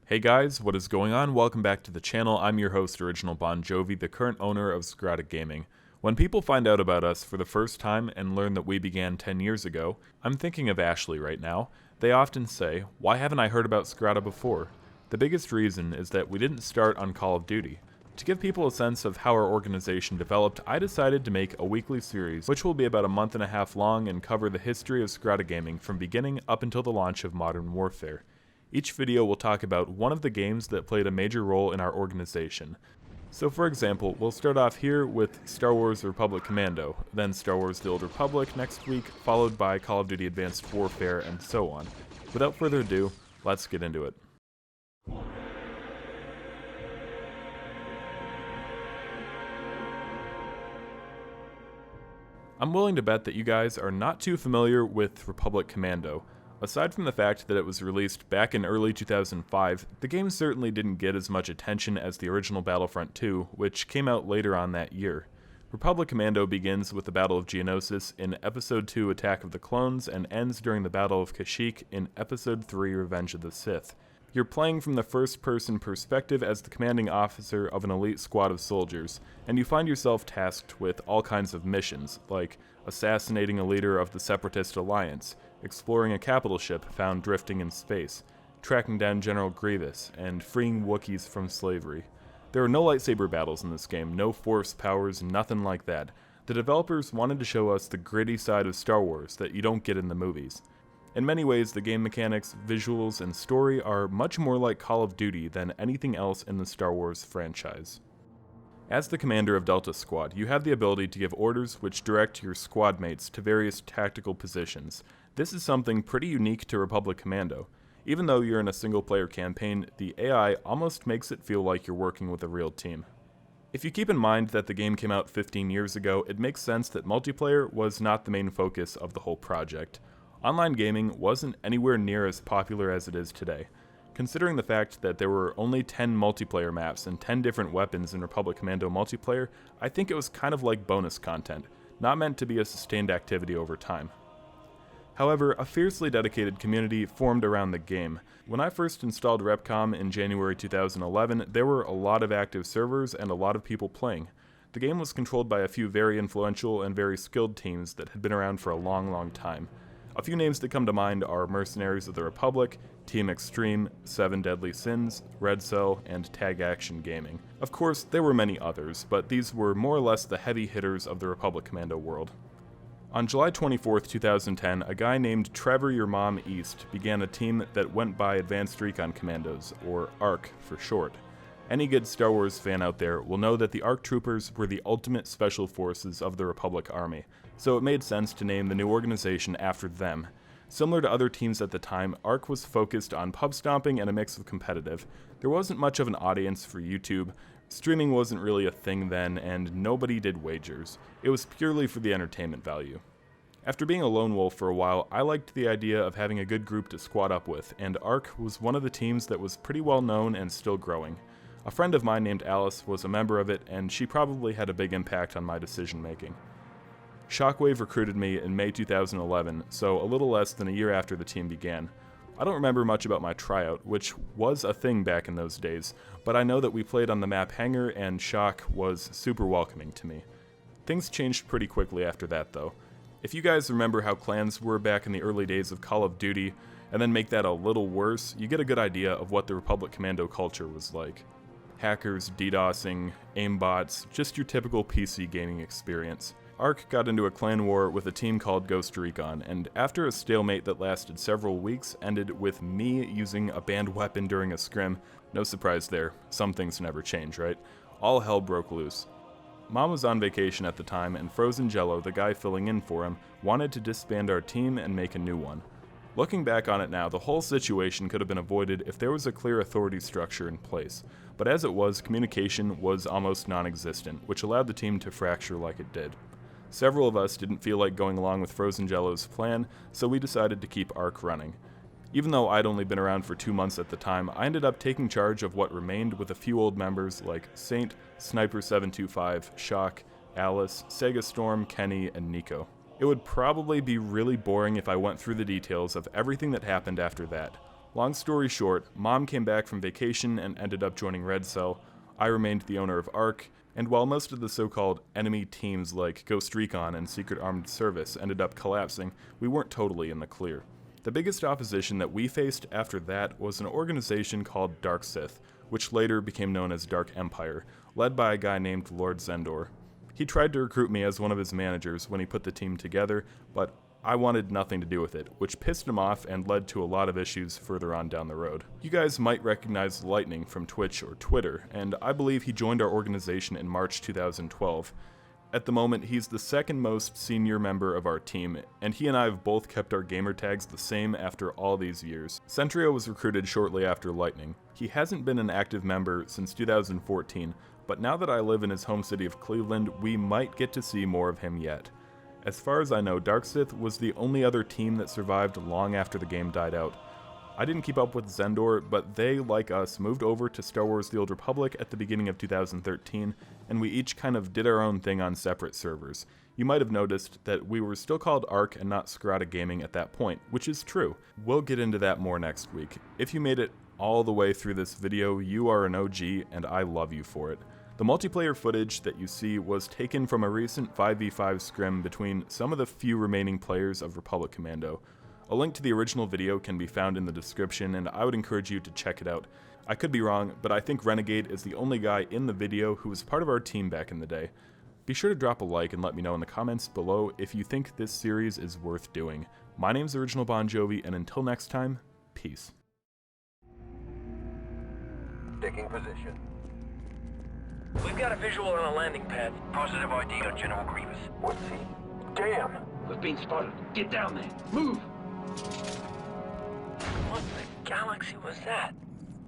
Hey guys, what is going on? Welcome back to the channel. I'm your host, Original Bon Jovi, the current owner of SKIRATA Gaming. When people find out about us for the first time and learn that we began 10 years ago, I'm thinking of Ashley right now. They often say, why haven't I heard about SKIRATA before? The biggest reason is that we didn't start on Call of Duty. To give people a sense of how our organization developed, I decided to make a weekly series, which will be about a month and a half long and cover the history of SKIRATA Gaming from beginning up until the launch of Modern Warfare. Each video will talk about one of the games that played a major role in our organization. So for example, we'll start off here with Star Wars Republic Commando, then Star Wars The Old Republic next week, followed by Call of Duty Advanced Warfare, and so on. Without further ado, let's get into it. I'm willing to bet that you guys are not too familiar with Republic Commando. Aside from the fact that it was released back in early 2005, the game certainly didn't get as much attention as the original Battlefront 2, which came out later on that year. Republic Commando begins with the Battle of Geonosis in Episode 2 Attack of the Clones and ends during the Battle of Kashyyyk in Episode 3 Revenge of the Sith. You're playing from the first-person perspective as the commanding officer of an elite squad of soldiers, and you find yourself tasked with all kinds of missions, like assassinating a leader of the Separatist Alliance, exploring a capital ship found drifting in space, tracking down General Grievous, and freeing Wookiees from slavery. There are no lightsaber battles in this game, no force powers, nothing like that. The developers wanted to show us the gritty side of Star Wars that you don't get in the movies. In many ways, the game mechanics, visuals, and story are much more like Call of Duty than anything else in the Star Wars franchise. As the commander of Delta Squad, you have the ability to give orders which direct your squad mates to various tactical positions. This is something pretty unique to Republic Commando. Even though you're in a single-player campaign, the AI almost makes it feel like you're working with a real team. If you keep in mind that the game came out 15 years ago, it makes sense that multiplayer was not the main focus of the whole project. Online gaming wasn't anywhere near as popular as it is today. Considering the fact that there were only 10 multiplayer maps and 10 different weapons in Republic Commando multiplayer, I think it was kind of like bonus content, not meant to be a sustained activity over time. However, a fiercely dedicated community formed around the game. When I first installed Recon in January 2011, there were a lot of active servers and a lot of people playing. The game was controlled by a few very influential and very skilled teams that had been around for a long time. A few names that come to mind are Mercenaries of the Republic, Team Extreme, Seven Deadly Sins, Red Cell, and Tag Action Gaming. Of course, there were many others, but these were more or less the heavy hitters of the Republic Commando world. On July 24, 2010, a guy named Trevor Your Mom East began a team that went by Advanced Recon Commandos, or ARC for short. Any good Star Wars fan out there will know that the ARC Troopers were the ultimate special forces of the Republic Army, so it made sense to name the new organization after them. Similar to other teams at the time, ARC was focused on pub stomping and a mix of competitive. There wasn't much of an audience for YouTube, streaming wasn't really a thing then, and nobody did wagers. It was purely for the entertainment value. After being a lone wolf for a while, I liked the idea of having a good group to squad up with, and ARC was one of the teams that was pretty well known and still growing. A friend of mine named Alice was a member of it, and she probably had a big impact on my decision making. Shockwave recruited me in May 2011, so a little less than a year after the team began. I don't remember much about my tryout, which was a thing back in those days, but I know that we played on the map Hangar and Shock was super welcoming to me. Things changed pretty quickly after that though. If you guys remember how clans were back in the early days of Call of Duty, and then make that a little worse, you get a good idea of what the Republic Commando culture was like. Hackers, DDoSing, aimbots, just your typical PC gaming experience. ARC got into a clan war with a team called Ghost Recon, and after a stalemate that lasted several weeks, ended with me using a banned weapon during a scrim. No surprise there, some things never change, right? All hell broke loose. Mom was on vacation at the time, and Frozen Jello, the guy filling in for him, wanted to disband our team and make a new one. Looking back on it now, the whole situation could have been avoided if there was a clear authority structure in place, but as it was, communication was almost non-existent, which allowed the team to fracture like it did. Several of us didn't feel like going along with Frozen Jello's plan, so we decided to keep ARC running. Even though I'd only been around for 2 months at the time, I ended up taking charge of what remained with a few old members like Saint, Sniper725, Shock, Alice, Sega Storm, Kenny, and Nico. It would probably be really boring if I went through the details of everything that happened after that. Long story short, Mom came back from vacation and ended up joining Red Cell. I remained the owner of ARC, and while most of the so-called enemy teams like Ghost Recon and Secret Armed Service ended up collapsing, we weren't totally in the clear. The biggest opposition that we faced after that was an organization called Dark Sith, which later became known as Dark Empire, led by a guy named Lord Zendor. He tried to recruit me as one of his managers when he put the team together, but I wanted nothing to do with it, which pissed him off and led to a lot of issues further on down the road. You guys might recognize Lightning from Twitch or Twitter, and I believe he joined our organization in March 2012. At the moment, he's the second most senior member of our team, and he and I have both kept our gamer tags the same after all these years. Centrio was recruited shortly after Lightning. He hasn't been an active member since 2014, but now that I live in his home city of Cleveland, we might get to see more of him yet. As far as I know, Dark Sith was the only other team that survived long after the game died out. I didn't keep up with Zendor, but they, like us, moved over to Star Wars The Old Republic at the beginning of 2013, and we each kind of did our own thing on separate servers. You might have noticed that we were still called ARC and not SKIRATA Gaming at that point, which is true. We'll get into that more next week. If you made it all the way through this video, you are an OG, and I love you for it. The multiplayer footage that you see was taken from a recent 5v5 scrim between some of the few remaining players of Republic Commando. A link to the original video can be found in the description, and I would encourage you to check it out. I could be wrong, but I think Renegade is the only guy in the video who was part of our team back in the day. Be sure to drop a like and let me know in the comments below if you think this series is worth doing. My name's Original Bon Jovi, and until next time, peace. Taking position. We've got a visual on a landing pad. Positive ID on General Grievous. What's he? Damn! We've been spotted. Get down there. Move! What the galaxy was that?